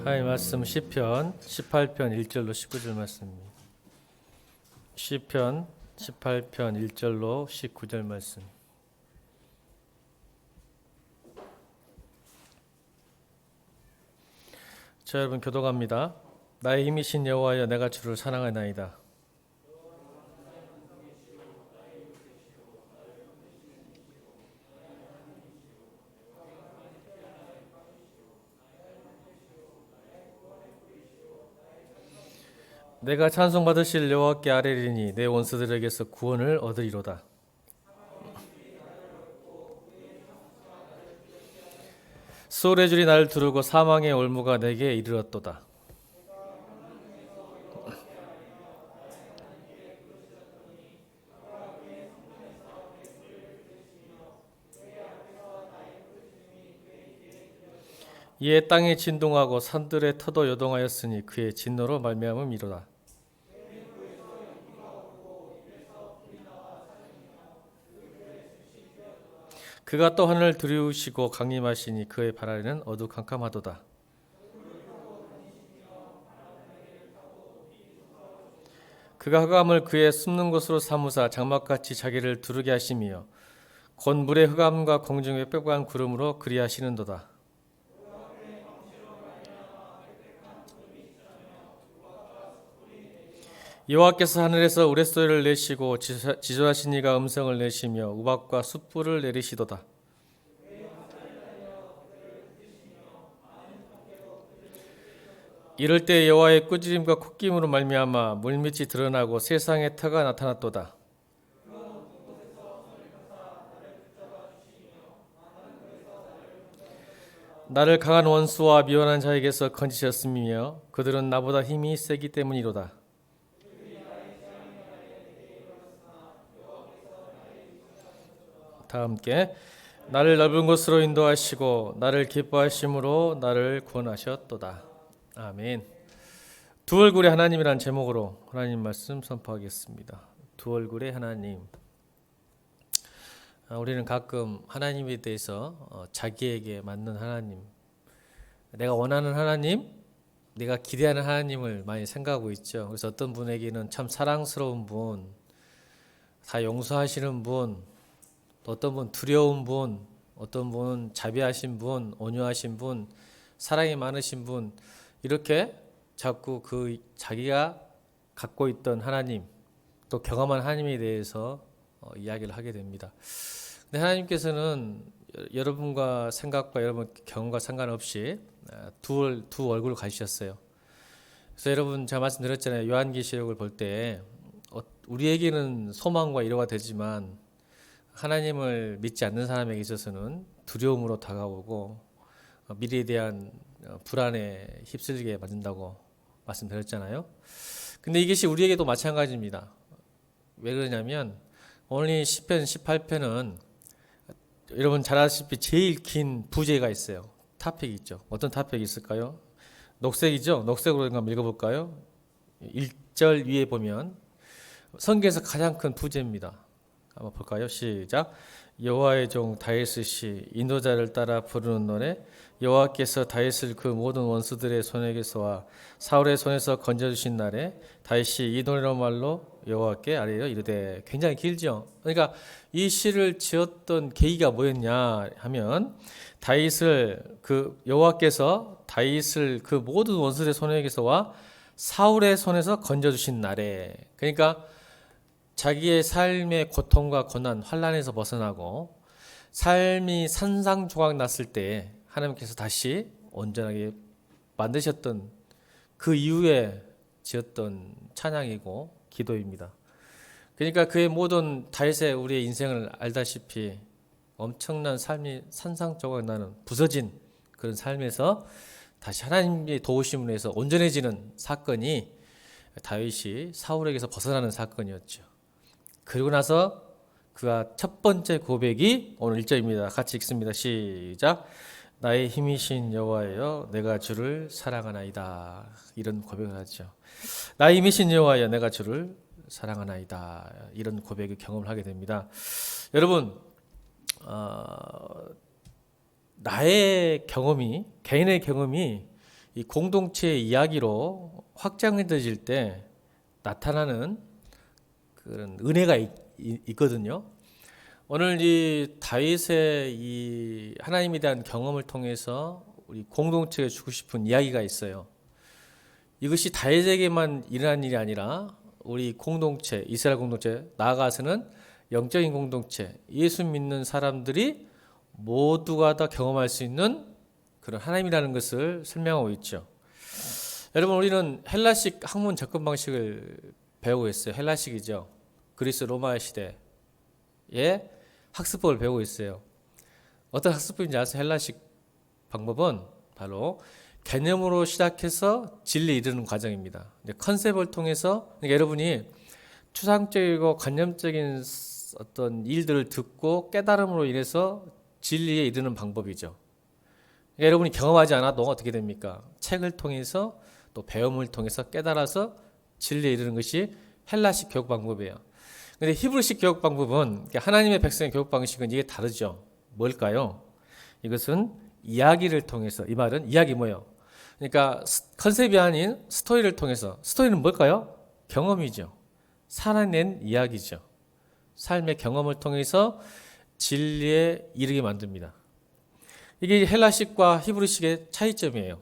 하나님 말씀 시편 18편 1절로 19절 말씀입니다. 시편 18편 1절로 19절 말씀. 자, 여러분 교독합니다. 나의 힘이신 여호와여, 내가 주를 사랑하나이다. 내가 찬송받으실 여호와께 아뢰리니 내 원수들에게서 구원을 얻으리로다. 수월의 줄이 나를 두르고 사망의 올무가 내게 이르렀도다. 이에 땅이 진동하고 산들의 터도 요동하였으니 그의 진노로 말미암음이로다. 그가 또 하늘을 두리우시고 강림하시니 그의 발 아래는 어두캄캄하도다. 그가 흑암을 그의 숨는 곳으로 삼으사 장막같이 자기를 두르게 하시며 곧 물의 흑암과 공중의 빽빽한 구름으로 그리하시는도다. 여호와께서 하늘에서 우레소리를 내시고 지존하신 이가 음성을 내시며 우박과 숯불을 내리시도다. 이럴 때 여호와의 꾸지림과 콧김으로 말미암아 물밑이 드러나고 세상의 터가 나타났도다. 나를 강한 원수와 미워하는 자에게서 건지셨으며 그들은 나보다 힘이 세기 때문이로다. 다 함께 나를 넓은 곳으로 인도하시고 나를 기뻐하심으로 나를 구원하셨도다. 아멘. 두 얼굴의 하나님이란 제목으로 하나님 말씀 선포하겠습니다. 두 얼굴의 하나님. 우리는 가끔 하나님에 대해서 자기에게 맞는 하나님, 내가 원하는 하나님, 내가 기대하는 하나님을 많이 생각하고 있죠. 그래서 어떤 분에게는 참 사랑스러운 분, 다 용서하시는 분, 또 어떤 분 두려운 분, 어떤 분은 자비하신 분, 온유하신 분, 사랑이 많으신 분, 이렇게 자꾸 그 자기가 갖고 있던 하나님, 또 경험한 하나님에 대해서 이야기를 하게 됩니다. 근데 하나님께서는 여러분과 생각과 여러분 경험과 상관없이 두 얼굴을 가지셨어요. 그래서 여러분 제가 말씀드렸잖아요. 요한계시록을 볼 때 우리에게는 소망과 위로가 되지만 하나님을 믿지 않는 사람에게 있어서는 두려움으로 다가오고 미래에 대한 불안에 휩쓸리게 만든다고 말씀드렸잖아요. 근데 이것이 우리에게도 마찬가지입니다. 왜 그러냐면 오늘 시편 18편은 여러분 잘 아시다시피 제일 긴 부제가 있어요. 토픽이 있죠. 어떤 토픽이 있을까요? 녹색이죠. 녹색으로 한번 읽어볼까요? 1절 위에 보면 성경에서 가장 큰 부제입니다. 한번 볼까요? 시작. 여호와의 종 다윗의 시 인도자를 따라 부르는 노래. 여호와께서 다윗을 그 모든 원수들의 손에게서와 사울의 손에서 건져주신 날에 다윗이 이 노래로 말로 여호와께 아뢰어 이르되. 굉장히 길죠. 그러니까 이 시를 지었던 계기가 뭐였냐 하면 다윗을 여호와께서 다윗을 그 모든 원수들의 손에게서와 사울의 손에서 건져주신 날에, 그러니까 자기의 삶의 고통과 고난, 환난에서 벗어나고 삶이 산상조각 났을 때 하나님께서 다시 온전하게 만드셨던 그 이후에 지었던 찬양이고 기도입니다. 그러니까 그의 모든 다윗의 우리의 인생을 알다시피 엄청난 삶이 산상조각 나는 부서진 그런 삶에서 다시 하나님의 도우심으로 해서 온전해지는 사건이 다윗이 사울에게서 벗어나는 사건이었죠. 그리고 나서 그가 첫 번째 고백이 오늘 1절입니다. 같이 읽습니다. 시작. 나의 힘이신 여호와여, 내가 주를 사랑하나이다. 이런 고백을 하죠. 나의 힘이신 여호와여, 내가 주를 사랑하나이다. 이런 고백을 경험을 하게 됩니다. 여러분, 나의 경험이, 개인의 경험이 이 공동체의 이야기로 확장되어질 때 나타나는 그런 은혜가 있거든요. 오늘 이 다윗의 이 하나님에 대한 경험을 통해서 우리 공동체에 주고 싶은 이야기가 있어요. 이것이 다윗에게만 일어난 일이 아니라 우리 공동체, 이스라엘 공동체, 나아가서는 영적인 공동체, 예수 믿는 사람들이 모두가 다 경험할 수 있는 그런 하나님이라는 것을 설명하고 있죠. 여러분, 우리는 헬라식 학문 접근 방식을 배우고 있어요. 헬라식이죠. 그리스 로마 시대에 학습법을 배우고 있어요. 어떤 학습법인지 아세요? 헬라식 방법은 바로 개념으로 시작해서 진리에 이르는 과정입니다. 컨셉을 통해서, 그러니까 여러분이 추상적이고 관념적인 어떤 일들을 듣고 깨달음으로 인해서 진리에 이르는 방법이죠. 그러니까 여러분이 경험하지 않아도 어떻게 됩니까? 책을 통해서 또 배움을 통해서 깨달아서 진리에 이르는 것이 헬라식 교육 방법이에요. 근데 히브리식 교육 방법은, 하나님의 백성의 교육 방식은 이게 다르죠. 뭘까요? 이것은 이야기를 통해서, 이 말은 이야기 뭐예요? 그러니까 컨셉이 아닌 스토리를 통해서, 스토리는 뭘까요? 경험이죠. 살아낸 이야기죠. 삶의 경험을 통해서 진리에 이르게 만듭니다. 이게 헬라식과 히브리식의 차이점이에요.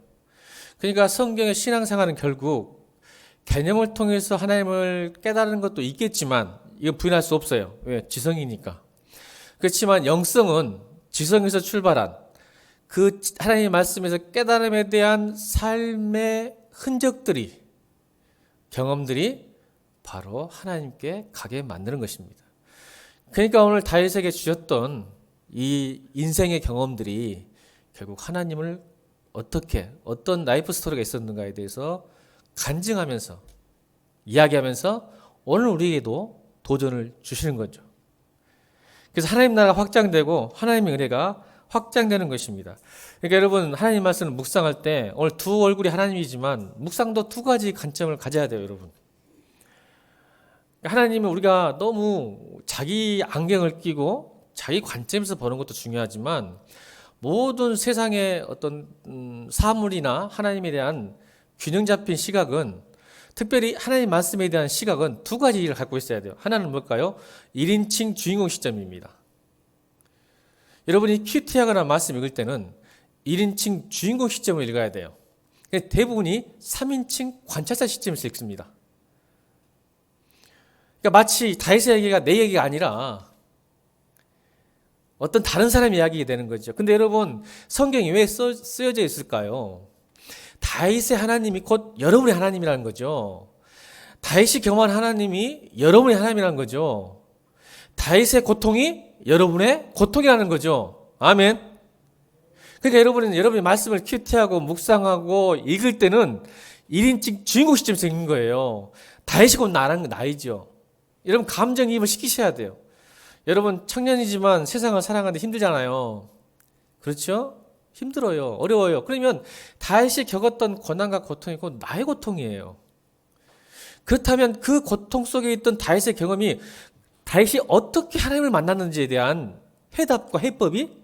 그러니까 성경의 신앙생활은 결국 개념을 통해서 하나님을 깨달은 것도 있겠지만 이건 부인할 수 없어요. 왜? 지성이니까. 그렇지만 영성은 지성에서 출발한 그 하나님의 말씀에서 깨달음에 대한 삶의 흔적들이, 경험들이 바로 하나님께 가게 만드는 것입니다. 그러니까 오늘 다윗에게 주셨던 이 인생의 경험들이 결국 하나님을 어떻게, 어떤 라이프 스토리가 있었는가에 대해서 간증하면서, 이야기하면서 오늘 우리에게도 도전을 주시는 거죠. 그래서 하나님 나라가 확장되고 하나님의 은혜가 확장되는 것입니다. 그러니까 여러분, 하나님 말씀을 묵상할 때 오늘 두 얼굴이 하나님이지만 묵상도 두 가지 관점을 가져야 돼요, 여러분. 하나님은 우리가 너무 자기 안경을 끼고 자기 관점에서 보는 것도 중요하지만 모든 세상의 어떤 사물이나 하나님에 대한 균형 잡힌 시각은, 특별히 하나님 말씀에 대한 시각은 두 가지를 갖고 있어야 돼요. 하나는 뭘까요? 1인칭 주인공 시점입니다. 여러분이 큐티하거나 말씀 읽을 때는 1인칭 주인공 시점을 읽어야 돼요. 대부분이 3인칭 관찰자 시점에서 읽습니다. 그러니까 마치 다윗의 얘기가 내 얘기가 아니라 어떤 다른 사람의 이야기가 되는 거죠. 근데 여러분, 성경이 왜 쓰여져 있을까요? 다윗의 하나님이 곧 여러분의 하나님이라는 거죠. 다윗이 경험한 하나님이 여러분의 하나님이라는 거죠. 다윗의 고통이 여러분의 고통이라는 거죠. 아멘. 그러니까 여러분은 여러분의 말씀을 큐티하고 묵상하고 읽을 때는 1인칭 주인공 시점에서 읽는 거예요. 다윗이 곧 나이죠. 여러분 감정이입을 시키셔야 돼요. 여러분 청년이지만 세상을 살아가는데 힘들잖아요. 그렇죠? 힘들어요. 어려워요. 그러면 다윗이 겪었던 고난과 고통이 곧 나의 고통이에요. 그렇다면 그 고통 속에 있던 다윗의 경험이 다윗이 어떻게 하나님을 만났는지에 대한 해답과 해법이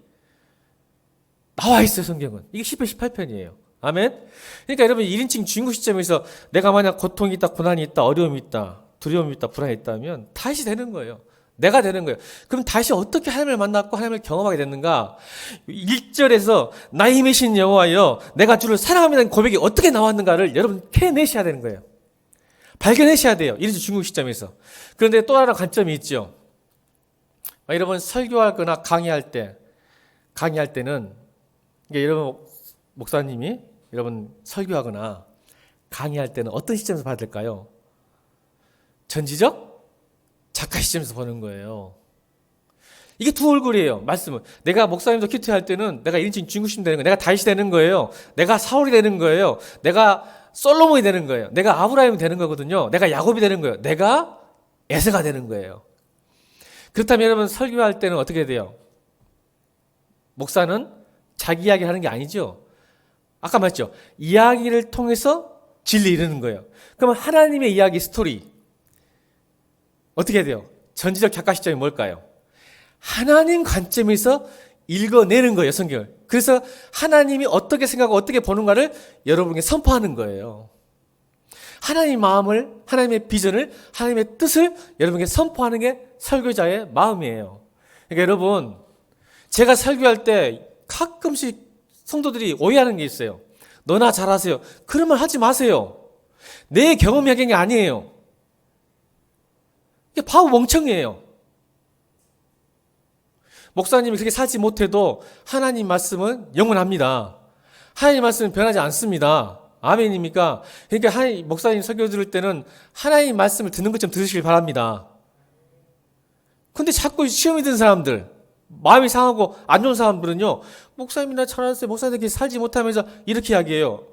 나와 있어요, 성경은. 이게 10편 18편이에요. 아멘? 그러니까 여러분 1인칭 주인공 시점에서 내가 만약 고통이 있다, 고난이 있다, 어려움이 있다, 두려움이 있다, 불안이 있다면 다윗이 되는 거예요. 내가 되는 거예요. 그럼 다시 어떻게 하나님을 만났고 하나님을 경험하게 됐는가? 1절에서 나의 힘이신 여호와여 내가 주를 사랑합니다는 고백이 어떻게 나왔는가를 여러분 캐내셔야 되는 거예요. 발견하셔야 돼요. 이런 중국 시점에서. 그런데 또 하나 관점이 있죠. 여러분 설교하거나 강의할 때는 여러분 목사님이 여러분 설교하거나 강의할 때는 어떤 시점에서 봐야 될까요? 전지적 작가 시점에서 보는 거예요. 이게 두 얼굴이에요. 말씀은 내가 목사님도 큐티 할 때는 내가 1인칭 중국 시점 되는 거예요. 내가 다윗이 되는 거예요. 내가 사울이 되는 거예요. 내가 솔로몬이 되는 거예요. 내가 아브라함이 되는 거거든요. 내가 야곱이 되는 거예요. 내가 에서가 되는 거예요. 그렇다면 여러분 설교할 때는 어떻게 돼요? 목사는 자기 이야기를 하는 게 아니죠. 아까 말했죠. 이야기를 통해서 진리 이루는 거예요. 그러면 하나님의 이야기 스토리 어떻게 돼요? 전지적 작가 시점이 뭘까요? 하나님 관점에서 읽어내는 거예요, 성경을. 그래서 하나님이 어떻게 생각하고 어떻게 보는가를 여러분에게 선포하는 거예요. 하나님의 마음을, 하나님의 비전을, 하나님의 뜻을 여러분에게 선포하는 게 설교자의 마음이에요. 그러니까 여러분, 제가 설교할 때 가끔씩 성도들이 오해하는 게 있어요. 너나 잘하세요. 그런 말 하지 마세요. 내 경험이 하는 게 아니에요. 이게 바보 멍청이에요. 목사님이 그렇게 살지 못해도 하나님 말씀은 영원합니다. 하나님 말씀은 변하지 않습니다. 아멘입니까? 그러니까 목사님 설교 들을 때는 하나님 말씀을 듣는 것처럼 들으시길 바랍니다. 근데 자꾸 시험이 든 사람들, 마음이 상하고 안 좋은 사람들은요, 목사님이 나 잘하세요. 목사님 그렇게 살지 못하면서 이렇게 이야기해요.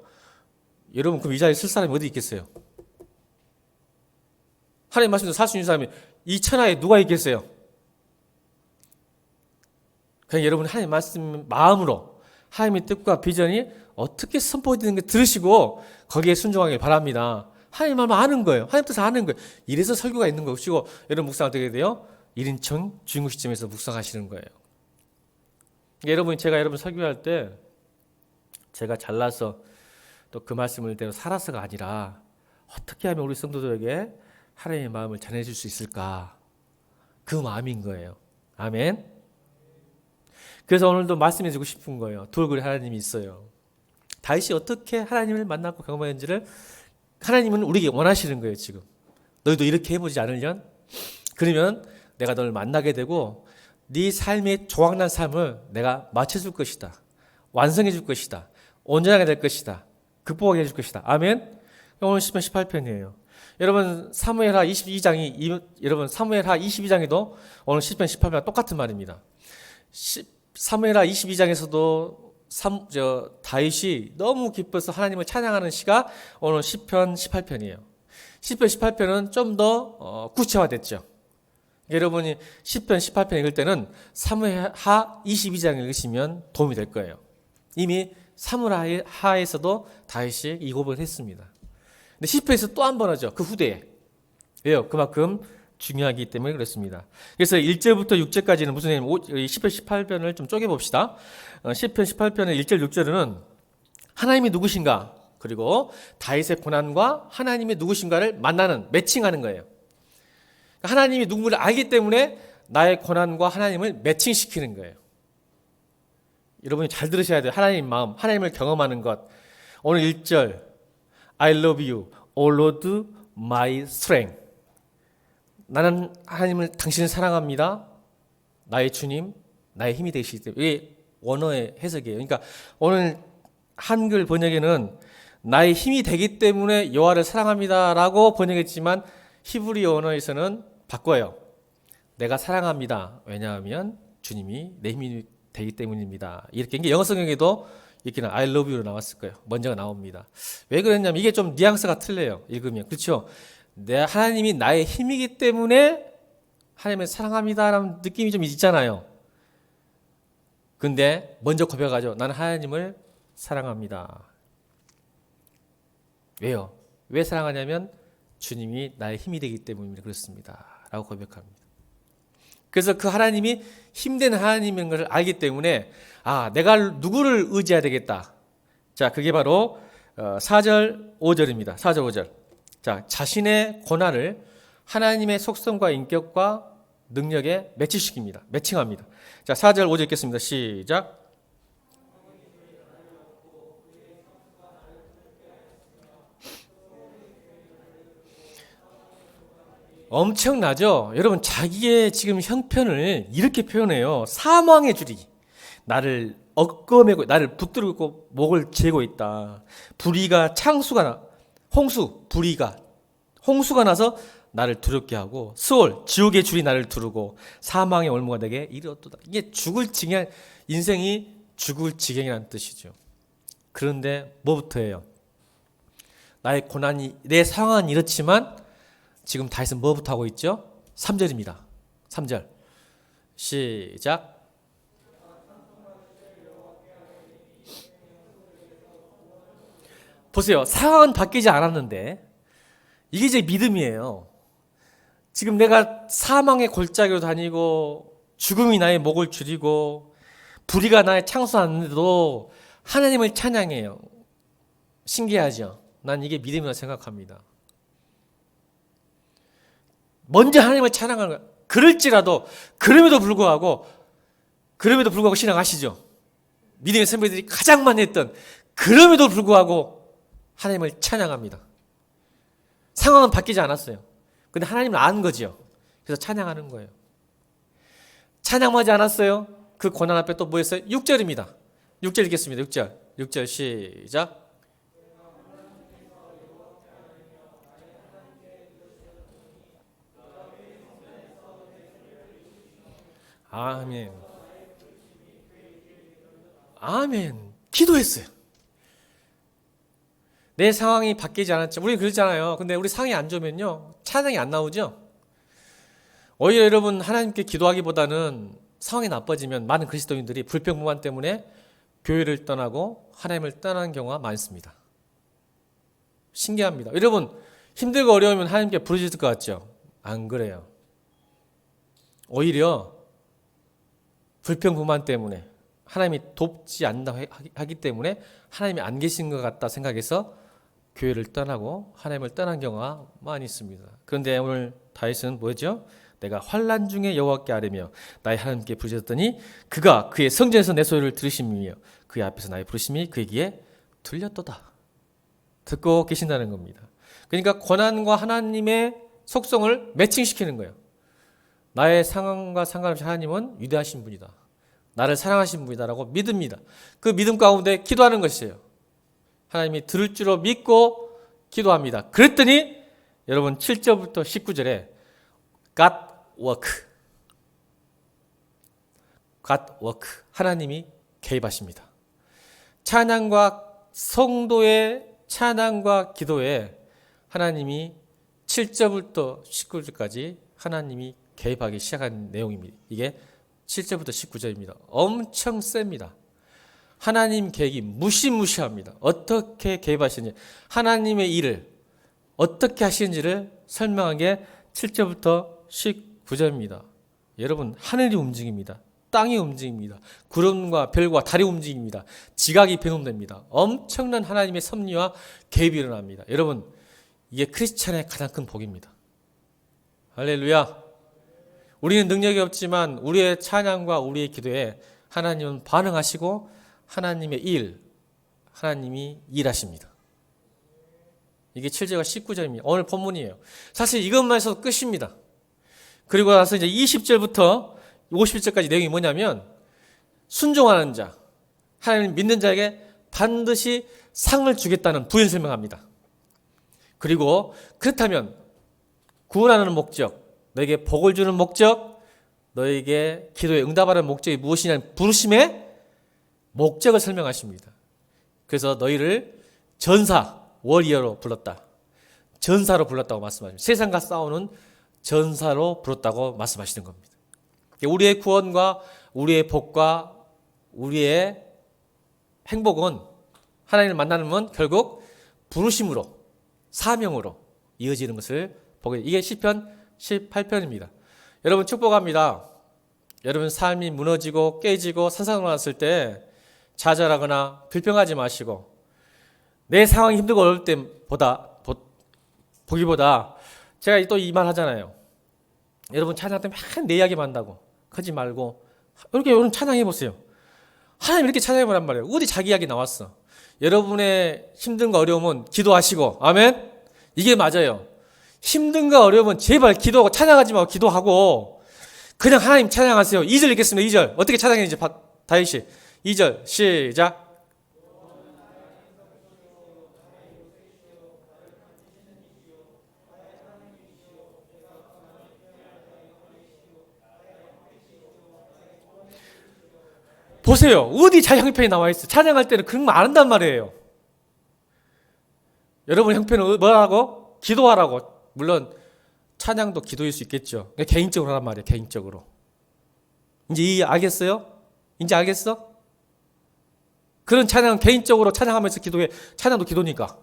여러분, 그럼 이 자리에 쓸 사람이 어디 있겠어요? 하나님 말씀대로 살 수 있는 사람이 이 천하에 누가 있겠어요? 그냥 여러분 하나님 말씀 마음으로 하나님의 뜻과 비전이 어떻게 선포되는 게 들으시고 거기에 순종하길 바랍니다. 하나님 마음을 아는 거예요. 하나님 뜻을 아는 거예요. 이래서 설교가 있는 것이고 여러분 묵상 어떻게 돼요? 1인称주인공 시점에서 묵상하시는 거예요. 그러니까 여러분 제가 여러분 설교할 때 제가 잘나서 또 그 말씀을 대로 살아서가 아니라 어떻게 하면 우리 성도들에게 하나님의 마음을 전해줄 수 있을까? 그 마음인 거예요. 아멘. 그래서 오늘도 말씀해주고 싶은 거예요. 돌고래 하나님이 있어요. 다윗이 어떻게 하나님을 만나고 경험했는지를 하나님은 우리에게 원하시는 거예요. 지금 너희도 이렇게 해보지 않으련? 그러면 내가 너를 만나게 되고 네 삶의 조각난 삶을 내가 맞춰줄 것이다. 완성해 줄 것이다. 온전하게 될 것이다. 극복하게 해줄 것이다. 아멘. 오늘 10편 18편이에요. 여러분 사무엘하 22장이 여러분 사무엘하 22장에도 오늘 10편 18편과 똑같은 말입니다. 사무엘하 22장에서도 다윗이 너무 기뻐서 하나님을 찬양하는 시가 오늘 10편 18편이에요. 10편 18편은 좀 더 구체화됐죠. 여러분이 10편 18편 읽을 때는 사무엘하 22장 읽으시면 도움이 될 거예요. 이미 사무엘하에서도 다윗이 이 고백을 했습니다. 근데 10편에서 또 한 번 하죠. 그 후대에. 왜요? 그만큼 중요하기 때문에 그렇습니다. 그래서 1절부터 6절까지는 무슨 얘기냐면 10편 18편을 좀 쪼개봅시다. 10편 18편의 1절 6절은 하나님이 누구신가 그리고 다윗의 고난과 하나님이 누구신가를 만나는 매칭하는 거예요. 하나님이 누구를 알기 때문에 나의 고난과 하나님을 매칭시키는 거예요. 여러분이 잘 들으셔야 돼요. 하나님 마음, 하나님을 경험하는 것. 오늘 1절 I love you, O Lord my strength. 나는 하나님을 당신을 사랑합니다. 나의 주님, 나의 힘이 되시기 때문에. 이게 원어의 해석이에요. 그러니까 오늘 한글 번역에는 나의 힘이 되기 때문에 여호와를 사랑합니다라고 번역했지만 히브리 언어에서는 바꿔요. 내가 사랑합니다. 왜냐하면 주님이 내 힘이 되기 때문입니다. 이렇게 이게 영어 성경에도 이렇게는 I love you로 나왔을 거예요. 먼저가 나옵니다. 왜 그랬냐면 이게 좀 뉘앙스가 틀려요. 읽으면. 그렇죠? 하나님이 나의 힘이기 때문에 하나님을 사랑합니다라는 느낌이 좀 있잖아요. 근데 먼저 고백하죠. 나는 하나님을 사랑합니다. 왜요? 왜 사랑하냐면 주님이 나의 힘이 되기 때문에 그렇습니다. 라고 고백합니다. 그래서 그 하나님이 힘든 하나님인 것을 알기 때문에 내가 누구를 의지해야 되겠다. 자, 그게 바로 4절 5절입니다. 4절 5절. 자, 자신의 고난을 하나님의 속성과 인격과 능력에 매치시킵니다. 매칭합니다. 자, 4절 5절 읽겠습니다. 시작. 엄청나죠? 여러분 자기의 지금 형편을 이렇게 표현해요. 사망의 줄이 나를 얽어매고 나를 붙들고 목을 죄고 있다. 불의가 홍수가 나서 나를 두렵게 하고 스올 지옥의 줄이 나를 두르고 사망의 올무가 내게 이르렀도다. 이게 인생이 죽을 지경이라는 뜻이죠. 그런데 뭐부터예요? 나의 고난이 내 상황은 이렇지만 지금 다윗은 뭐부터 하고 있죠? 3절입니다. 3절 시작. 보세요. 상황은 바뀌지 않았는데 이게 이제 믿음이에요. 지금 내가 사망의 골짜기로 다니고 죽음이 나의 목을 줄이고 불의가 나에 창수하는데도 하나님을 찬양해요. 신기하죠? 난 이게 믿음이라고 생각합니다. 먼저 하나님을 찬양하는 거예요. 그럼에도 불구하고 신앙하시죠? 믿음의 선배들이 가장 많이 했던 그럼에도 불구하고 하나님을 찬양합니다. 상황은 바뀌지 않았어요. 근데 하나님을 아는 거죠. 그래서 찬양하는 거예요. 찬양하지 않았어요. 그 고난 앞에 또 뭐였어요? 6절입니다. 6절 읽겠습니다. 6절 시작. 아멘. 아멘. 기도했어요. 내 상황이 바뀌지 않았죠. 우리 그렇잖아요. 근데 우리 상황이 안 좋으면요, 찬양이 안 나오죠. 오히려 여러분 하나님께 기도하기보다는 상황이 나빠지면 많은 그리스도인들이 불평불만 때문에 교회를 떠나고 하나님을 떠나는 경우가 많습니다. 신기합니다. 여러분 힘들고 어려우면 하나님께 부르짖을 것 같죠? 안 그래요. 오히려 불평불만 때문에 하나님이 돕지 않는다고 하기 때문에 하나님이 안 계신 것 같다 생각해서 교회를 떠나고 하나님을 떠난 경우가 많이 있습니다. 그런데 오늘 다윗은 뭐죠? 내가 환난 중에 여호와께 아뢰며 나의 하나님께 부르짖었더니 그가 그의 성전에서 내 소리를 들으시며 그의 앞에서 나의 부르심이 그에게 들렸도다. 듣고 계신다는 겁니다. 그러니까 고난과 하나님의 속성을 매칭시키는 거예요. 나의 상황과 상관없이 하나님은 위대하신 분이다. 나를 사랑하신 분이다라고 믿습니다. 그 믿음 가운데 기도하는 것이에요. 하나님이 들을 줄로 믿고 기도합니다. 그랬더니 여러분 7절부터 19절에 God work. 하나님이 개입하십니다. 찬양과 성도의 찬양과 기도에 하나님이 7절부터 19절까지 하나님이 개입하기 시작한 내용입니다. 이게 7절부터 19절입니다. 엄청 셉니다. 하나님 계획이 무시무시합니다. 어떻게 개입하시는지, 하나님의 일을 어떻게 하시는지를 설명한 게 7절부터 19절입니다. 여러분, 하늘이 움직입니다. 땅이 움직입니다. 구름과 별과 달이 움직입니다. 지각이 변동됩니다. 엄청난 하나님의 섭리와 개입이 일어납니다. 여러분, 이게 크리스찬의 가장 큰 복입니다. 할렐루야. 우리는 능력이 없지만 우리의 찬양과 우리의 기도에 하나님은 반응하시고 하나님의 하나님이 일하십니다. 이게 7절과 19절입니다. 오늘 본문이에요. 사실 이것만 해서 끝입니다. 그리고 나서 이제 20절부터 50절까지 내용이 뭐냐면 순종하는 자, 하나님을 믿는 자에게 반드시 상을 주겠다는 부연 설명합니다. 그리고 그렇다면 구원하는 목적, 너에게 복을 주는 목적, 너에게 기도에 응답하는 목적이 무엇이냐는 부르심의 목적을 설명하십니다. 그래서 너희를 워리어로 불렀다. 전사로 불렀다고 말씀하십니다. 세상과 싸우는 전사로 불렀다고 말씀하시는 겁니다. 우리의 구원과 우리의 복과 우리의 행복은 하나님을 만나는 건 결국 부르심으로, 사명으로 이어지는 것을 보게 됩니다. 이게 시편 18편입니다. 여러분 축복합니다. 여러분 삶이 무너지고 깨지고 산산으로 났을 때 좌절하거나 불평하지 마시고 내 상황이 힘들고 어려울 보기보다 제가 또 이 말 하잖아요. 여러분 찬양할 때 맨 내 이야기만 한다고 하지 말고 이렇게 여러분 찬양해 보세요. 하나님 이렇게 찬양해 보란 말이에요. 어디 자기 이야기 나왔어. 여러분의 힘든가 어려움은 기도하시고 아멘. 이게 맞아요. 힘든가 어려움은 제발 기도하고 찬양하지 말고 기도하고 그냥 하나님 찬양하세요. 2절 읽겠습니다. 2절 어떻게 찬양했는지 다윗이 2절 시작. 보세요. 어디 자기 형편이 나와 있어. 찬양할 때는 그런 말 안 한단 말이에요. 여러분 형편은 뭐라고? 기도하라고. 물론 찬양도 기도일 수 있겠죠. 개인적으로 하란 말이에요. 개인적으로. 이제 알겠어요? 이제 알겠어? 그런 찬양 개인적으로 찬양하면서 기도해. 찬양도 기도니까.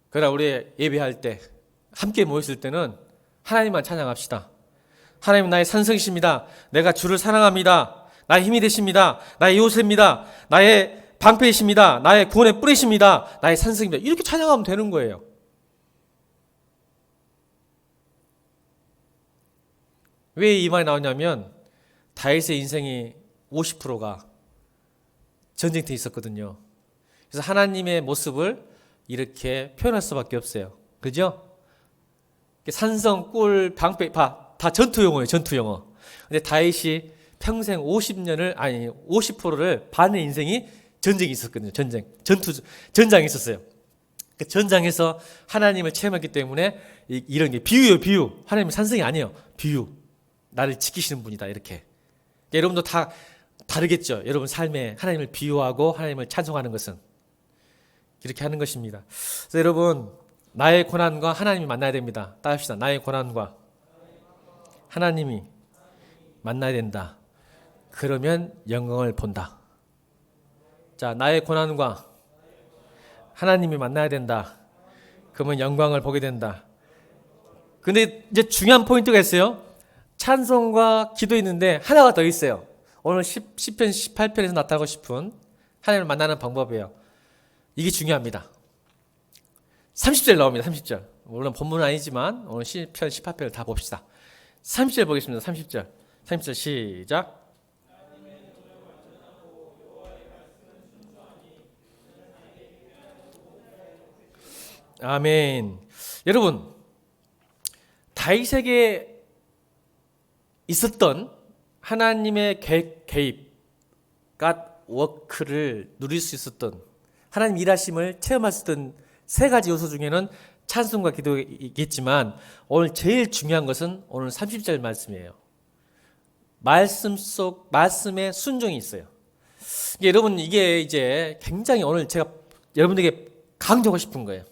그러나 우리 예배할 때 함께 모였을 때는 하나님만 찬양합시다. 하나님은 나의 산성이십니다. 내가 주를 사랑합니다. 나의 힘이 되십니다. 나의 요새입니다. 나의 방패이십니다. 나의 구원의 뿌리십니다. 나의 산성입니다. 이렇게 찬양하면 되는 거예요. 왜 이 말이 나오냐면 다윗의 인생이 50%가 전쟁터에 있었거든요. 그래서 하나님의 모습을 이렇게 표현할 수밖에 없어요. 그죠? 산성, 꿀, 방패 다 전투 용어예요. 전투 용어. 근데 다윗이 평생 50%를 반의 인생이 전쟁이 있었거든요. 전장이 있었어요. 그 전장에서 하나님을 체험했기 때문에 이런 게 비유예요. 비유. 하나님은 산성이 아니에요. 비유. 나를 지키시는 분이다. 이렇게. 여러분도 다 다르겠죠. 여러분 삶에 하나님을 비유하고 하나님을 찬송하는 것은 이렇게 하는 것입니다. 그래서 여러분 나의 고난과 하나님이 만나야 됩니다. 따라합시다. 나의 고난과 하나님이 만나야 된다. 그러면 영광을 본다. 자, 나의 고난과 하나님이 만나야 된다. 그러면 영광을 보게 된다. 근데 이제 중요한 포인트가 있어요. 찬송과 기도 있는데 하나가 더 있어요. 오늘 시편 18편에서 나타나고 싶은 하나님을 만나는 방법이에요. 이게 중요합니다. 30절 나옵니다. 30절. 물론 본문은 아니지만 오늘 시편 18편을 다 봅시다. 30절 보겠습니다. 30절. 30절 시작. 아멘. 여러분, 다윗에게 있었던 하나님의 개입, God 워크를 누릴 수 있었던 하나님 일하심을 체험할 수 있던 세 가지 요소 중에는 찬송과 기도이겠지만 오늘 제일 중요한 것은 오늘 30절 말씀이에요. 말씀에 순종이 있어요. 여러분 이게 이제 굉장히 오늘 제가 여러분에게 강조하고 싶은 거예요.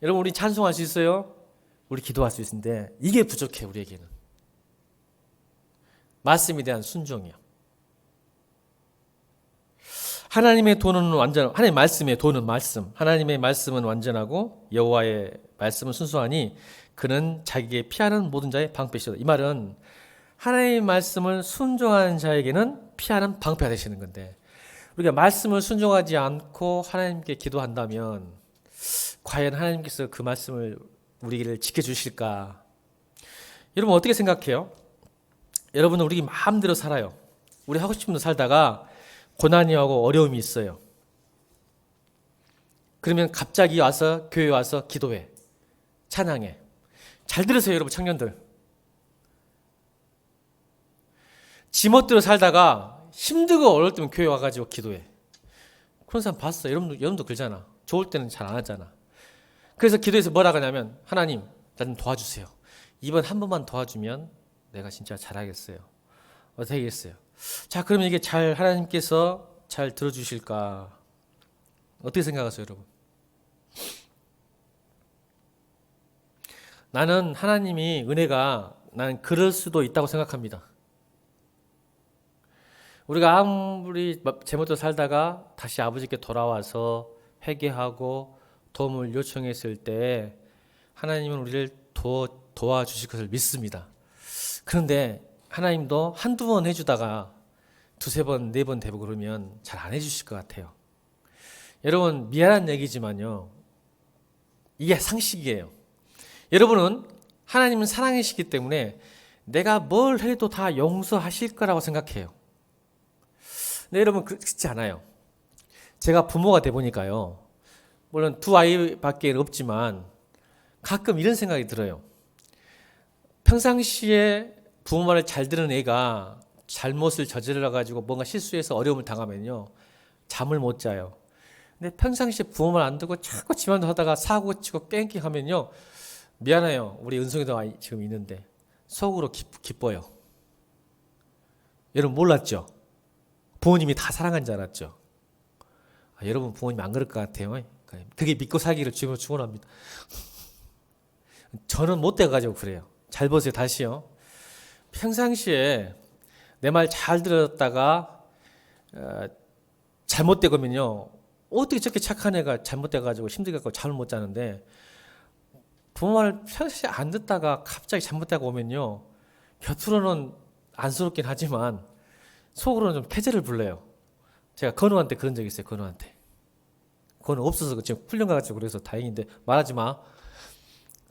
여러분 우리 찬송할 수 있어요? 우리 기도할 수 있는데 이게 부족해 우리에게는. 말씀에 대한 순종이요. 하나님의 도는 하나님의 말씀의 도는 말씀. 하나님의 말씀은 완전하고 여호와의 말씀은 순수하니 그는 자기에게 피하는 모든 자의 방패시다. 이 말은 하나님의 말씀을 순종하는 자에게는 피하는 방패가 되시는 건데 우리가 말씀을 순종하지 않고 하나님께 기도한다면 과연 하나님께서 그 말씀을 우리를 지켜주실까? 여러분 어떻게 생각해요? 여러분은 우리 마음대로 살아요. 우리 하고 싶은 대로 살다가 고난이 오고 어려움이 있어요. 그러면 갑자기 와서 교회 와서 기도해. 찬양해. 잘 들으세요 여러분 청년들. 지멋대로 살다가 힘들고 어려울 때면 교회 와가지고 기도해. 그런 사람 봤어. 여러분도 그러잖아. 좋을 때는 잘 안 하잖아. 그래서 기도해서 뭐라 하냐면 하나님 나 좀 도와주세요. 이번 한 번만 도와주면 내가 진짜 잘하겠어요. 어떻게 하겠어요? 자 그러면 이게 하나님께서 잘 들어주실까? 어떻게 생각하세요 여러분? 나는 하나님이 은혜가 나는 그럴 수도 있다고 생각합니다. 우리가 아무리 제멋대로 살다가 다시 아버지께 돌아와서 회개하고 도움을 요청했을 때 하나님은 우리를 도와주실 것을 믿습니다. 그런데 하나님도 한두 번 해주다가 두세 번, 네 번 되고 그러면 잘 안 해주실 것 같아요. 여러분 미안한 얘기지만요. 이게 상식이에요. 여러분은 하나님은 사랑이시기 때문에 내가 뭘 해도 다 용서하실 거라고 생각해요. 근데 여러분 그렇지 않아요. 제가 부모가 돼 보니까요. 물론 두 아이밖에 없지만 가끔 이런 생각이 들어요. 평상시에 부모 말을 잘 듣는 애가 잘못을 저질러 가지고 뭔가 실수해서 어려움을 당하면요. 잠을 못 자요. 근데 평상시에 부모 말 안 듣고 자꾸 지만도 하다가 사고 치고 깽깽하면요. 미안해요. 우리 은송이도 아이 지금 있는데 속으로 기뻐요. 여러분 몰랐죠? 부모님이 다 사랑한 줄 알았죠? 여러분 부모님 안 그럴 것 같아요. 그게 믿고 살기를 주님으로 축원합니다. 저는 못 돼가지고 그래요. 잘 보세요. 다시요. 평상시에 내 말 잘 들었다가 잘못되면요. 어떻게 저렇게 착한 애가 잘못돼가지고 힘들게 갖고 잠을 못 자는데 부모 말 평소에 안 듣다가 갑자기 잘못되고 오면요, 겉으로는 안쓰럽긴 하지만 속으로는 좀 태제를 불러요. 제가 건우한테 그런 적이 있어요. 건우한테. 건우 없어서 지금 훈련 가가지고 그래서 다행인데 말하지 마.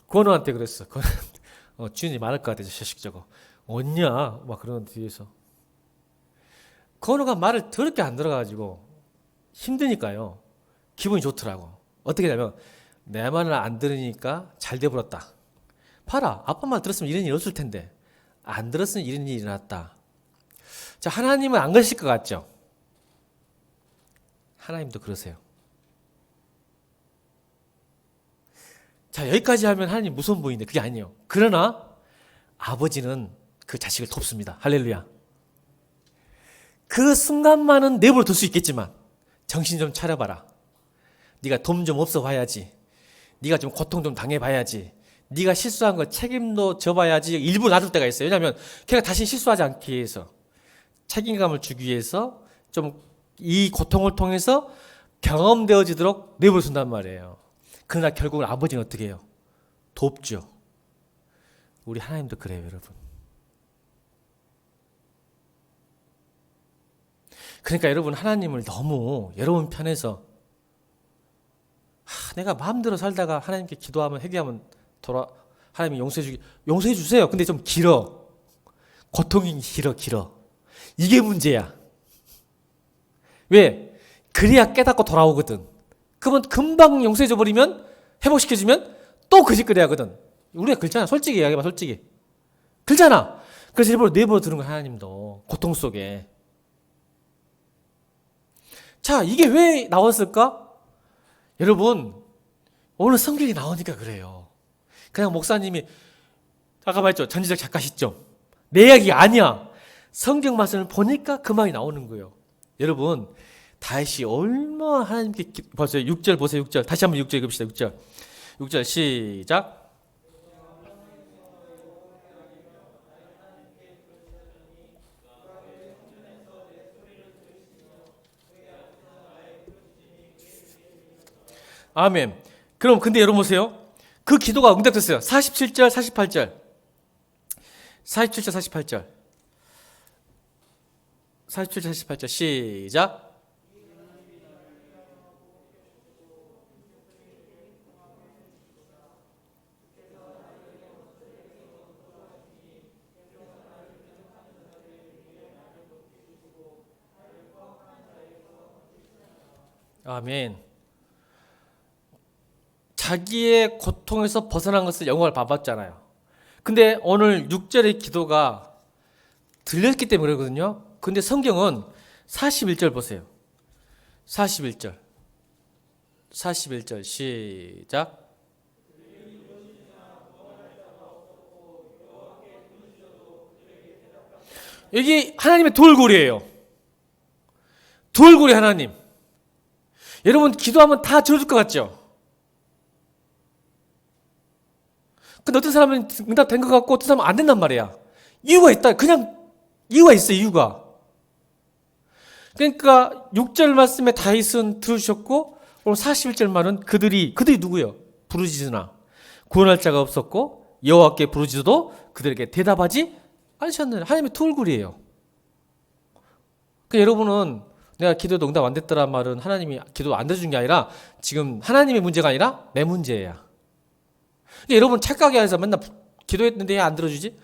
건우한테 그랬어. 주인이 말할 것 같아. 저 자식 저거 언냐 막 그러는 뒤에서 건우가 말을 더럽게 안 들어가지고 힘드니까요, 기분이 좋더라고. 어떻게 되냐면 내 말을 안 들으니까 잘 돼버렸다. 봐라, 아빠 말 들었으면 이런 일이 없을 텐데 안 들었으면 이런 일이 일어났다. 자, 하나님은 안 그러실 것 같죠? 하나님도 그러세요. 자, 여기까지 하면 하나님 무서운 보이는데 그게 아니에요. 그러나 아버지는 그 자식을 돕습니다. 할렐루야. 그 순간만은 내버려 둘 수 있겠지만 정신 좀 차려봐라. 네가 돈 좀 없어 봐야지. 네가 좀 고통 좀 당해봐야지. 네가 실수한 거 책임도 져봐야지. 일부 놔둘 때가 있어요. 왜냐하면 걔가 다시 실수하지 않기 위해서, 책임감을 주기 위해서 좀 이 고통을 통해서 경험되어지도록 내버려 둔단 말이에요. 그러나 결국은 아버지는 어떻게 해요? 돕죠. 우리 하나님도 그래요, 여러분. 그러니까 여러분, 하나님을 너무 여러분 편에서 내가 마음대로 살다가 하나님께 기도하면 회개하면 하나님이 용서해 주세요. 근데 좀 길어. 고통이 길어. 이게 문제야. 왜? 그래야 깨닫고 돌아오거든. 그러면 금방 용서해 줘 버리면, 회복시켜주면 또 그 짓거리 하거든. 우리가 그렇잖아. 솔직히 이야기해봐, 솔직히. 그렇잖아. 그래서 일부러 내버려 두는 거야, 하나님도. 고통 속에. 자, 이게 왜 나왔을까? 여러분, 오늘 성경이 나오니까 그래요. 그냥 목사님이 아까 말했죠, 전지적 작가 시점, 내 이야기가 아니야. 성경 말씀을 보니까 그 말이 나오는 거예요. 여러분, 다윗이 얼마나 하나님께 보세요. 6절 보세요. 6절 다시 한번 6절 읽읍시다. 6절 시작. 아멘. 그럼 근데 여러분 보세요. 그 기도가 응답됐어요. 47절 48절 47절 48절 47절 48절 시작. 아멘. 자기의 고통에서 벗어난 것을 영광을 받았잖아요. 근데 오늘 6절의 기도가 들렸기 때문에 그러거든요. 근데 성경은 41절 보세요. 41절 시작. 여기 하나님의 돌고래예요. 돌고래 하나님. 여러분 기도하면 다 들어줄 것 같죠? 근데 어떤 사람은 응답된 것 같고 어떤 사람은 안 된단 말이야. 이유가 있다. 그냥 이유가 있어, 이유가. 그러니까 6절 말씀에 다윗은 들으셨고, 오늘 41절 말은 그들이 누구예요? 부르짖으나 구원할 자가 없었고 여호와께 부르짖어도 그들에게 대답하지 않으셨느냐. 하나님의 돌굴이에요. 그러니까 여러분은 내가 기도도 응답 안 됐더란 말은 하나님이 기도 안 들어준 게 아니라 지금 하나님의 문제가 아니라 내 문제야. 여러분 착각이 해서 맨날 기도했는데 왜 안 들어주지?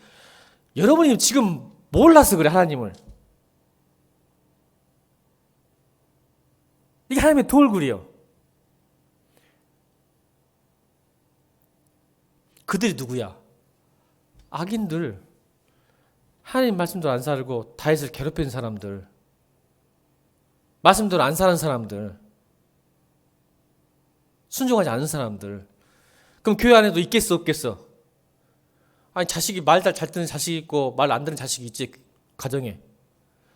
여러분이 지금 몰라서 그래, 하나님을. 이게 하나님의 돌굴이요. 그들이 누구야? 악인들. 하나님 말씀대로 안 살고 다윗을 괴롭히는 사람들. 말씀대로 안 사는 사람들. 순종하지 않는 사람들. 그럼 교회 안에도 있겠어, 없겠어? 아니, 자식이 말 잘 듣는 자식이 있고 말 안 듣는 자식이 있지, 가정에.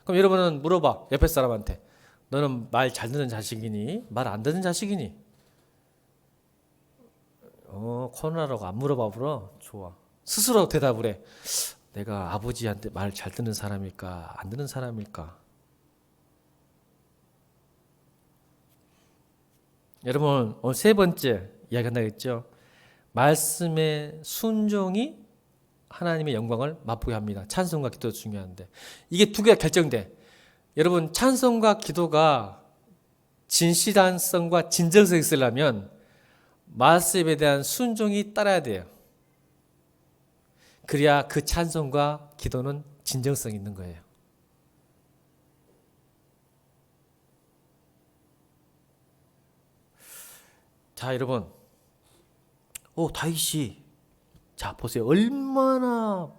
그럼 여러분은 물어봐, 옆에 사람한테. 너는 말 잘 듣는 자식이니? 말 안 듣는 자식이니? 코로나라고 안 물어봐 보러? 좋아. 스스로 대답을 해. 내가 아버지한테 말 잘 듣는 사람일까? 안 듣는 사람일까? 여러분, 오늘 세 번째 이야기한다고 했죠? 말씀의 순종이 하나님의 영광을 맛보게 합니다. 찬송과 기도도 중요한데 이게 두 개가 결정돼. 여러분 찬송과 기도가 진실한성과 진정성이 있으려면 말씀에 대한 순종이 따라야 돼요. 그래야 그 찬송과 기도는 진정성이 있는 거예요. 자, 여러분. 다윗이 자, 보세요. 얼마나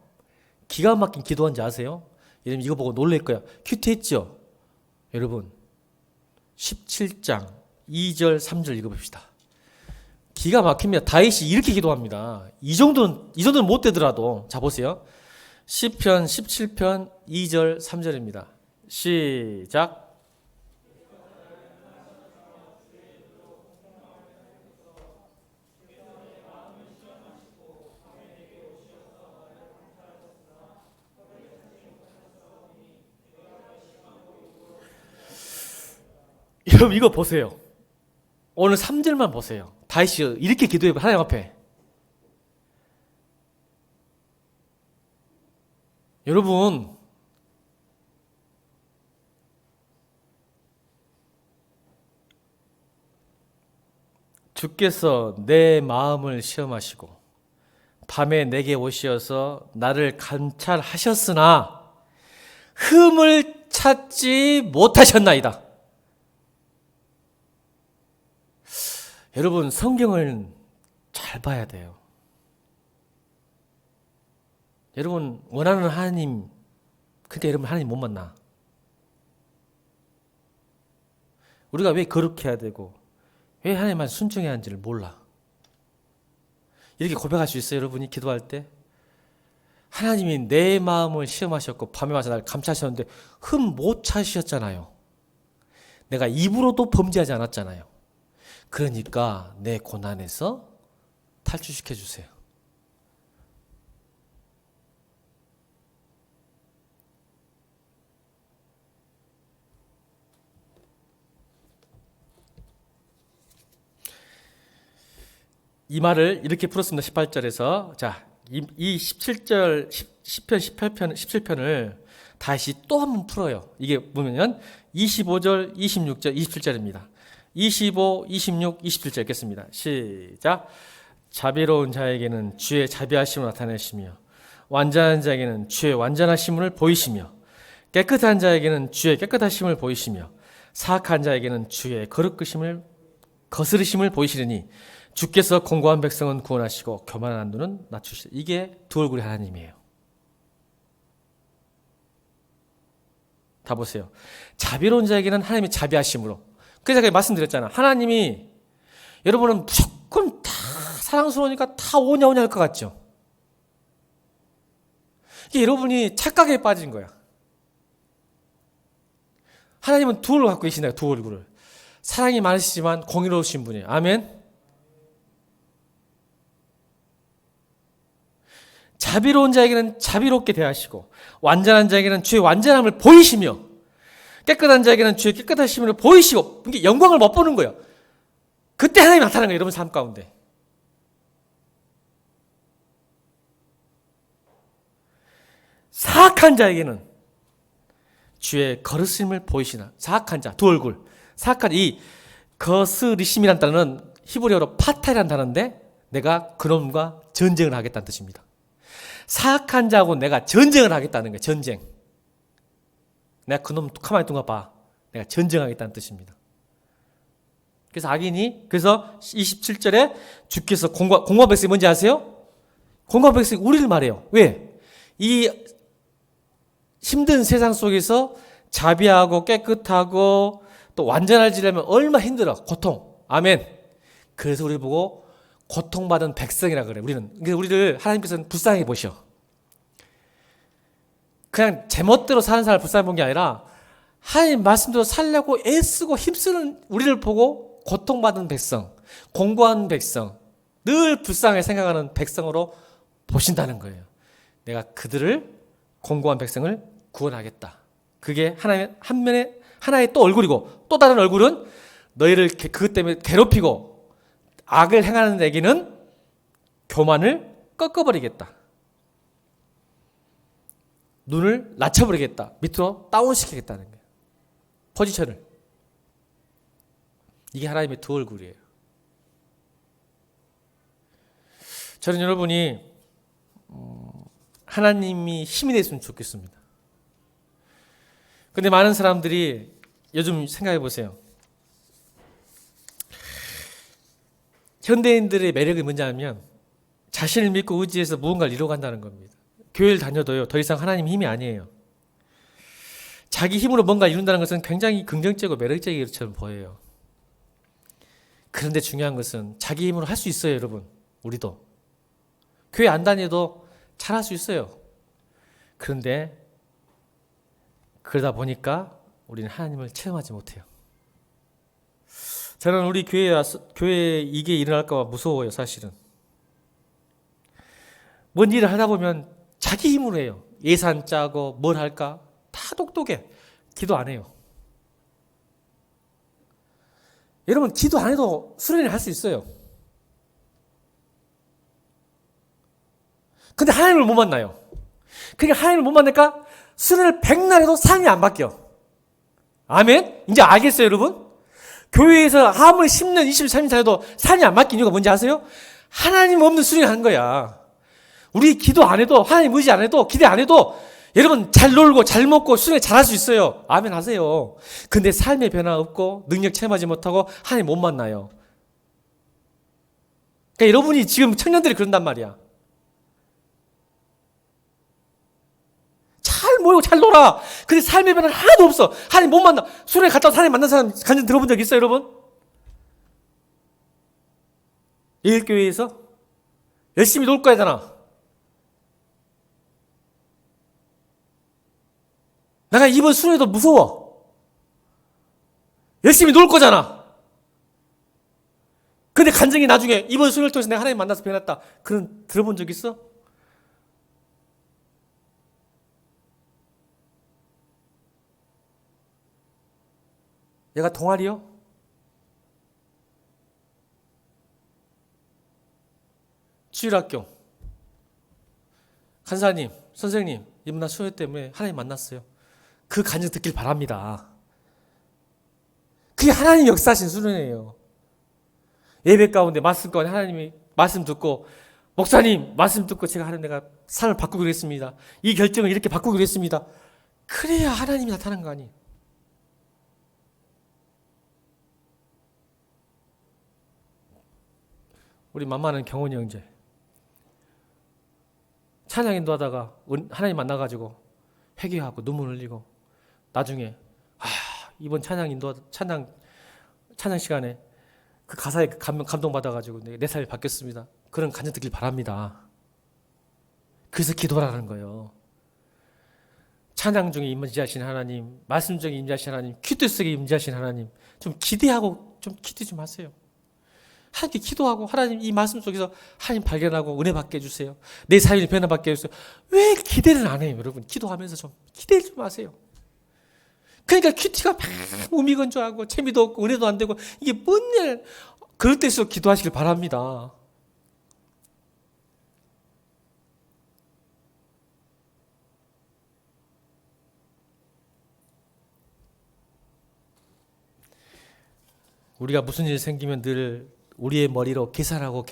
기가 막힌 기도한지 아세요? 여러분 이거 보고 놀랄 거야. 큐티했죠? 여러분 17장 2절 3절 읽어봅시다. 기가 막힙니다. 다윗이 이렇게 기도합니다. 이 정도는 못 되더라도 자 보세요. 시편 17편 2절 3절입니다. 시작. 여러분 이거 보세요. 오늘 3절만 보세요. 다윗이 이렇게 기도해요. 하나님 앞에. 여러분 주께서 내 마음을 시험하시고 밤에 내게 오시어서 나를 감찰하셨으나 흠을 찾지 못하셨나이다. 여러분 성경을 잘 봐야 돼요. 여러분 원하는 하나님, 근데 여러분 하나님 못 만나. 우리가 왜 거룩해야 되고 왜 하나님만 순종해야 하는지를 몰라. 이렇게 고백할 수 있어요. 여러분이 기도할 때 하나님이 내 마음을 시험하셨고 밤에 와서 나를 감찰하셨는데 흠 못 찾으셨잖아요. 내가 입으로도 범죄하지 않았잖아요. 그러니까 내 고난에서 탈출시켜 주세요. 이 말을 이렇게 풀었습니다. 18절에서. 자, 이 17절 10편 17편을 다시 또 한 번 풀어요. 이게 보면 25절, 26절, 27절입니다. 25, 26, 27절 읽겠습니다. 시작. 자비로운 자에게는 주의 자비하심을 나타내시며 완전한 자에게는 주의 완전하심을 보이시며 깨끗한 자에게는 주의 깨끗하심을 보이시며 사악한 자에게는 주의 거스르심을 보이시리니 주께서 공고한 백성은 구원하시고 교만한 눈은 낮추시리. 이게 두 얼굴의 하나님이에요. 다 보세요. 자비로운 자에게는 하나님이 자비하심으로. 그래서 제가 말씀드렸잖아. 하나님이 여러분은 무조건 다 사랑스러우니까 다 오냐 할 것 같죠. 이게 여러분이 착각에 빠진 거야. 하나님은 두 얼굴을 갖고 계신다. 두 얼굴을. 사랑이 많으시지만 공의로우신 분이에요. 아멘. 자비로운 자에게는 자비롭게 대하시고 완전한 자에게는 주의 완전함을 보이시며 깨끗한 자에게는 주의 깨끗하심을 보이시고 이게 영광을 못 보는 거예요. 그때 하나님이 나타나는 거예요. 여러분 삶 가운데. 사악한 자에게는 주의 거스름을 보이시나. 사악한 자, 두 얼굴. 사악한 이 거스르심이란 단어는 히브리어로 파타이라는 단어인데 내가 그놈과 전쟁을 하겠다는 뜻입니다. 사악한 자하고 내가 전쟁을 하겠다는 거예요. 전쟁. 내가 그놈 가만히 둔가 봐. 내가 전쟁하겠다는 뜻입니다. 그래서 그래서 27절에 주께서 공고한 백성이 뭔지 아세요? 공고한 백성이 우리를 말해요. 왜? 이 힘든 세상 속에서 자비하고 깨끗하고 또 완전하지려면 얼마나 힘들어. 고통. 아멘. 그래서 우리를 보고 고통받은 백성이라 그래. 우리를 하나님께서는 불쌍히 보셔. 그냥 제멋대로 사는 사람을 불쌍히 본 게 아니라 하나님 말씀대로 살려고 애쓰고 힘쓰는 우리를 보고 고통받은 백성, 공고한 백성, 늘 불쌍하게 생각하는 백성으로 보신다는 거예요. 내가 그들을 공고한 백성을 구원하겠다. 그게 하나의 또 얼굴이고 또 다른 얼굴은 너희를 그것 때문에 괴롭히고 악을 행하는 내게는 교만을 꺾어버리겠다. 눈을 낮춰버리겠다. 밑으로 다운시키겠다는 거예요. 포지션을. 이게 하나님의 두 얼굴이에요. 저는 여러분이 하나님이 힘이 됐으면 좋겠습니다. 근데 많은 사람들이 요즘 생각해 보세요. 현대인들의 매력이 뭐냐면 자신을 믿고 의지해서 무언가를 이뤄간다는 겁니다. 교회를 다녀도요, 더 이상 하나님 힘이 아니에요. 자기 힘으로 뭔가 이룬다는 것은 굉장히 긍정적이고 매력적인 것처럼 보여요. 그런데 중요한 것은 자기 힘으로 할 수 있어요, 여러분. 우리도. 교회 안 다녀도 잘할 수 있어요. 그런데 그러다 보니까 우리는 하나님을 체험하지 못해요. 저는 우리 교회에 이게 일어날까 봐 무서워요, 사실은. 뭔 일을 하다 보면 자기 힘으로 해요. 예산 짜고 뭘 할까? 다 똑똑해. 기도 안 해요. 여러분, 기도 안 해도 수련회를 할 수 있어요. 근데 하나님을 못 만나요. 그러니까 하나님을 못 만나니까 수련을 백날 해도 삶이 안 바뀌어. 아멘? 이제 알겠어요, 여러분? 교회에서 아무리 10년, 20년, 30년 살아도 삶이 안 바뀐 이유가 뭔지 아세요? 하나님 없는 수련을 한 거야. 우리 기도 안 해도, 하나님 의지 안 해도, 기대 안 해도 여러분 잘 놀고 잘 먹고 수련회 잘할 수 있어요. 아멘 하세요. 근데 삶의 변화 없고 능력 체험하지 못하고 하나님 못 만나요. 그러니까 여러분이 지금 청년들이 그런단 말이야. 잘 모이고 잘 놀아. 근데 삶의 변화는 하나도 없어. 하나님 못 만나. 수련회 갔다 와서 하나님 만난 사람 간증 들어본 적 있어요, 여러분? 예일교회에서 열심히 놀 거야 되나? 내가 이번 수련회도 무서워. 열심히 놀 거잖아. 근데 간증이 나중에 이번 수련회를 통해서 내가 하나님 만나서 변했다. 그런 들어본 적 있어? 얘가 동아리요? 주일학교. 간사님, 선생님, 이번 날 수련회 때문에 하나님 만났어요. 그 간증 듣길 바랍니다. 그게 하나님 역사하신 수련회예요. 예배 가운데 말씀 가운데 하나님이 말씀 듣고 목사님 말씀 듣고 제가 하는 내가 삶을 바꾸기로 했습니다. 이 결정을 이렇게 바꾸기로 했습니다. 그래야 하나님이 나타난 거 아니에요. 우리 만만한 경훈이 형제 찬양 인도하다가 하나님 만나가지고 회개하고 눈물 흘리고 나중에 이번 찬양 시간에 그 가사에 감동 받아가지고 내 삶이 바뀌었습니다. 그런 간증 듣길 바랍니다. 그래서 기도하라는 거예요. 찬양 중에 임재하신 하나님, 말씀 중에 임재하신 하나님, 퀴트 속에 임재하신 하나님, 좀 기대하고 좀 기대 좀 하세요. 하나님께 기도하고 하나님 이 말씀 속에서 하나님 발견하고 은혜 받게 해주세요. 내 삶이 변화받게 해주세요. 왜 기대를 안 해요, 여러분? 기도하면서 좀 기대 좀 하세요. 그러니까 큐티가 막 무미건조하고 재미도 없고 은혜도 안 되고 이게 뭔 일? 그럴 때일수록 기도하시길 바랍니다. 우리가 무슨 일이 생기면 늘 우리의 머리로 계산하고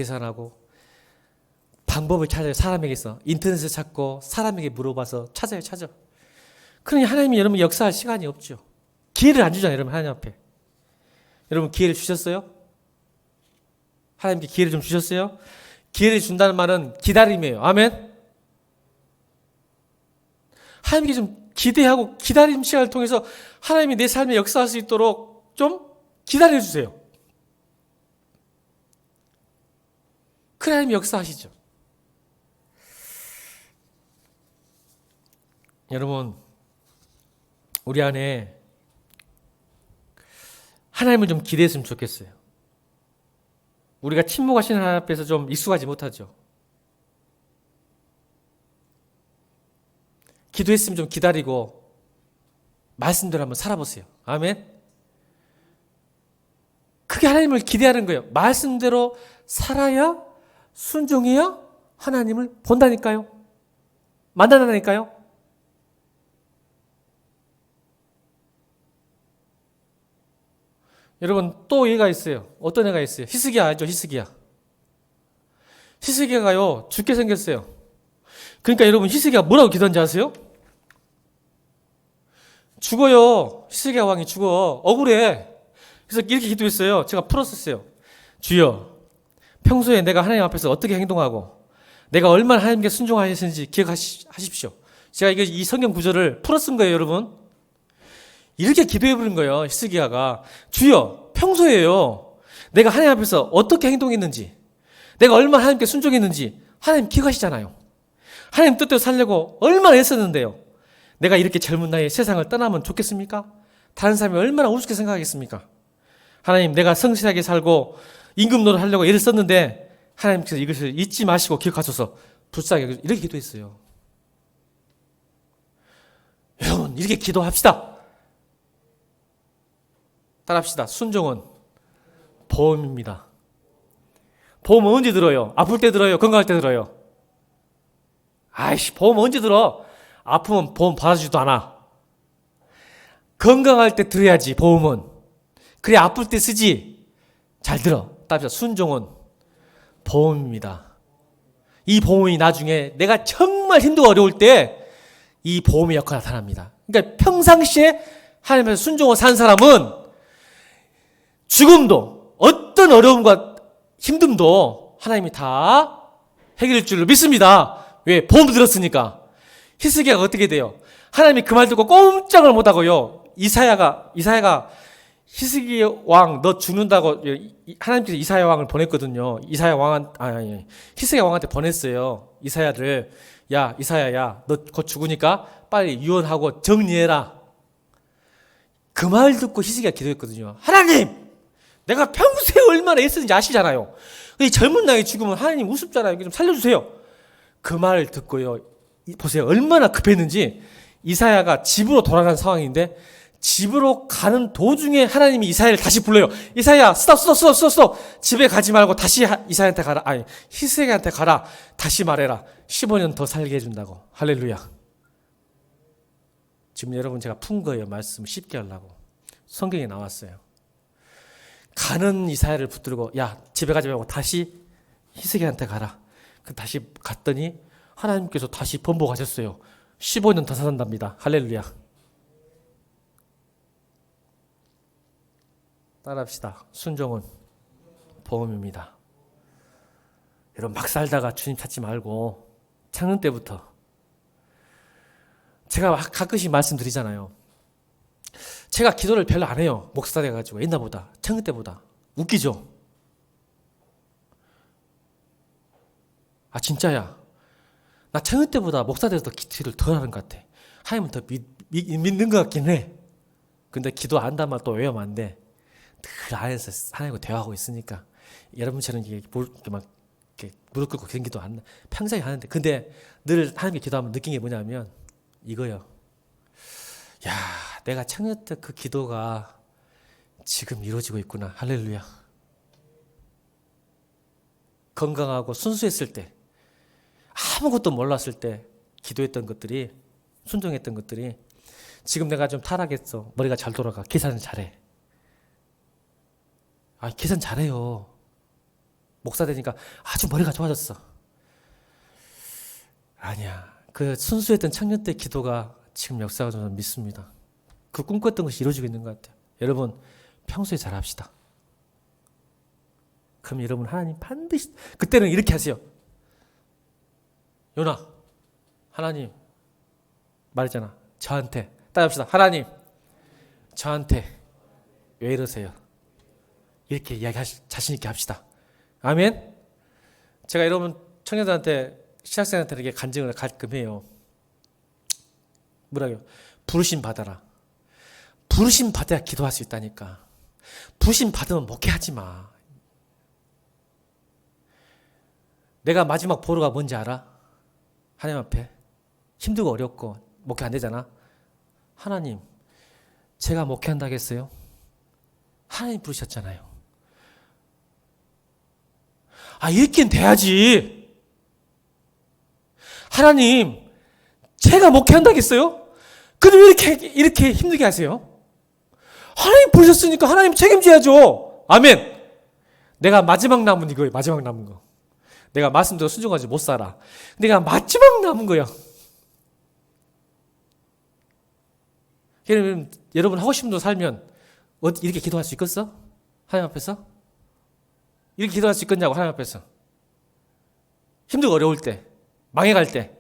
방법을 찾아요. 사람에게서 인터넷을 찾고 사람에게 물어봐서 찾아요. 그러니 하나님이 여러분 역사할 시간이 없죠. 기회를 안 주잖아요, 여러분. 하나님 앞에 여러분 기회를 주셨어요? 하나님께 기회를 좀 주셨어요? 기회를 준다는 말은 기다림이에요. 아멘. 하나님께 좀 기대하고 기다림 시간을 통해서 하나님이 내 삶에 역사할 수 있도록 좀 기다려주세요. 그래 하나님이 역사하시죠. 여러분 우리 안에 하나님을 좀 기대했으면 좋겠어요. 우리가 침묵하시는 하나님 앞에서 좀 익숙하지 못하죠. 기도했으면 좀 기다리고 말씀대로 한번 살아보세요. 아멘. 그게 하나님을 기대하는 거예요. 말씀대로 살아야 순종해야 하나님을 본다니까요. 만나다니까요. 여러분 또 얘가 있어요. 어떤 애가 있어요? 히스기야 알죠? 히스기야. 히스기야가요 죽게 생겼어요. 그러니까 여러분 히스기야 뭐라고 기도한지 아세요? 죽어요. 히스기야 왕이 죽어. 억울해. 그래서 이렇게 기도했어요. 제가 풀었었어요. 주여, 평소에 내가 하나님 앞에서 어떻게 행동하고 내가 얼마나 하나님께 순종하였는지 기억하십시오. 제가 이 성경 구절을 풀어 쓴 거예요, 여러분. 이렇게 기도해 부른 거예요, 히스기야가. 주여, 평소에요. 내가 하나님 앞에서 어떻게 행동했는지, 내가 얼마나 하나님께 순종했는지 하나님 기억하시잖아요. 하나님 뜻대로 살려고 얼마나 애썼는데요. 내가 이렇게 젊은 나이에 세상을 떠나면 좋겠습니까? 다른 사람이 얼마나 우습게 생각하겠습니까? 하나님, 내가 성실하게 살고 임금 노릇 하려고 애를 썼는데 하나님께서 이것을 잊지 마시고 기억하셔서 불쌍히 이렇게 기도했어요. 여러분, 이렇게 기도합시다. 따라합시다. 순종은 보험입니다. 보험은 언제 들어요? 아플 때 들어요? 건강할 때 들어요? 아이씨, 보험 언제 들어? 아프면 보험 받아주지도 않아. 건강할 때 들어야지, 보험은. 그래, 아플 때 쓰지. 잘 들어. 따라합시다. 순종은 보험입니다. 이 보험이 나중에 내가 정말 힘들고 어려울 때 이 보험의 역할이 나타납니다. 그러니까 평상시에 하나님께서 순종을 산 사람은 죽음도 어떤 어려움과 힘듦도 하나님이 다 해결할 줄로 믿습니다. 왜? 보험 들었으니까. 히스기야가 어떻게 돼요? 하나님이 그 말 듣고 꼼짝을 못하고요. 이사야가 히스기야 왕 너 죽는다고 하나님께서 이사야 왕을 보냈거든요. 히스기야 왕한테 보냈어요. 이사야를. 야, 이사야야, 너 곧 죽으니까 빨리 유언하고 정리해라. 그 말 듣고 히스기야 기도했거든요. 하나님, 내가 평소에 얼마나 애쓰는지 아시잖아요. 이 젊은 나이에 죽으면 하나님 우습잖아요. 좀 살려주세요. 그 말을 듣고요. 보세요. 얼마나 급했는지. 이사야가 집으로 돌아간 상황인데 집으로 가는 도중에 하나님이 이사야를 다시 불러요. 이사야, 스톱. 집에 가지 말고 다시 이사야한테 가라. 아니, 히스기야한테 가라. 다시 말해라. 15년 더 살게 해준다고. 할렐루야. 지금 여러분 제가 푼 거예요. 말씀 쉽게 하려고. 성경에 나왔어요. 가는 이사야를 붙들고 야, 집에 가지 말고 다시 히스기야한테 가라. 다시 갔더니 하나님께서 다시 번복하셨어요. 15년 더 산답니다. 할렐루야. 따라합시다. 순종은 보험입니다. 여러분 막 살다가 주님 찾지 말고 창년 때부터 제가 가끔씩 말씀드리잖아요. 제가 기도를 별로 안 해요. 목사 돼가지고 옛날보다 창년 때보다. 웃기죠? 아 진짜야. 나 창년 때보다 목사 돼서 기도를 덜 하는 것 같아. 하나님은 더 믿는 것 같긴 해. 근데 기도 안 한단 말 또 외우면 안 돼. 늘 안에서 하나님과 대화하고 있으니까 여러분처럼 이렇게 무릎 꿇고 그런 기도 안 평생에 하는데 근데 늘 하나님께 기도하면 느낀 게 뭐냐면 이거요. 야, 내가 청년 때 그 기도가 지금 이루어지고 있구나. 할렐루야. 건강하고 순수했을 때 아무것도 몰랐을 때 기도했던 것들이 순종했던 것들이 지금 내가 좀 타락했어. 머리가 잘 돌아가. 계산은 잘해. 아, 계산 잘해요. 목사 되니까 아주 머리가 좋아졌어. 아니야. 그 순수했던 청년 때 기도가 지금 역사가 저는 믿습니다. 그 꿈꿨던 것이 이루어지고 있는 것 같아요. 여러분 평소에 잘합시다. 그럼 여러분 하나님 반드시 그때는 이렇게 하세요. 요나 하나님 말했잖아. 저한테 따라합시다. 하나님 저한테 왜 이러세요? 이렇게 자신 있게 합시다. 아멘. 제가 여러분 청년들한테 신학생한테 이렇게 간증을 가끔 해요. 뭐라고요? 부르심 받아라. 부르심 받아야 기도할 수 있다니까. 부르심 받으면 목회하지 마. 내가 마지막 보루가 뭔지 알아? 하나님 앞에 힘들고 어렵고 목회 안 되잖아. 하나님 제가 목회한다 하겠어요? 하나님 부르셨잖아요. 이렇게는 돼야지. 하나님, 제가 목회한다겠어요? 근데 왜 이렇게 힘들게 하세요? 하나님 부르셨으니까 하나님 책임져야죠. 아멘. 내가 마지막 남은 이거예요. 마지막 남은 거. 내가 말씀대로 순종하지 못 살아. 내가 마지막 남은 거야. 여러분 하고 싶은 대로 살면 이렇게 기도할 수 있겠어? 하나님 앞에서? 이렇게 기도할 수 있겠냐고 하나님 앞에서. 힘들고 어려울 때, 망해갈 때.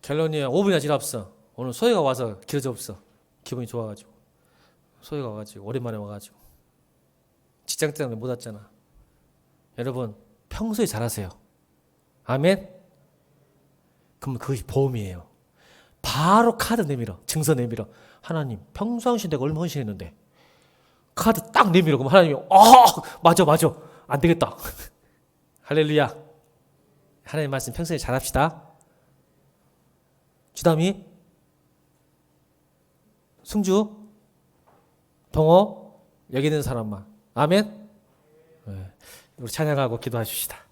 결론이야. 5분이나 지났어. 오늘 소희가 와서 기도져 없어. 기분이 좋아가지고. 소희가 와가지고 오랜만에 와가지고. 직장 때문에 못 왔잖아. 여러분 평소에 잘하세요. 아멘. 그럼 그것이 보험이에요. 바로 카드 내밀어. 증서 내밀어. 하나님 평소 하신 내가 얼마 헌신했는데. 카드 딱 내밀어. 그럼 하나님이 맞아 안 되겠다. 할렐루야. 하나님 말씀 평소에 잘합시다. 주담이, 승주, 동호, 여기 있는 사람만. 아멘. 우리 찬양하고 기도하십시다.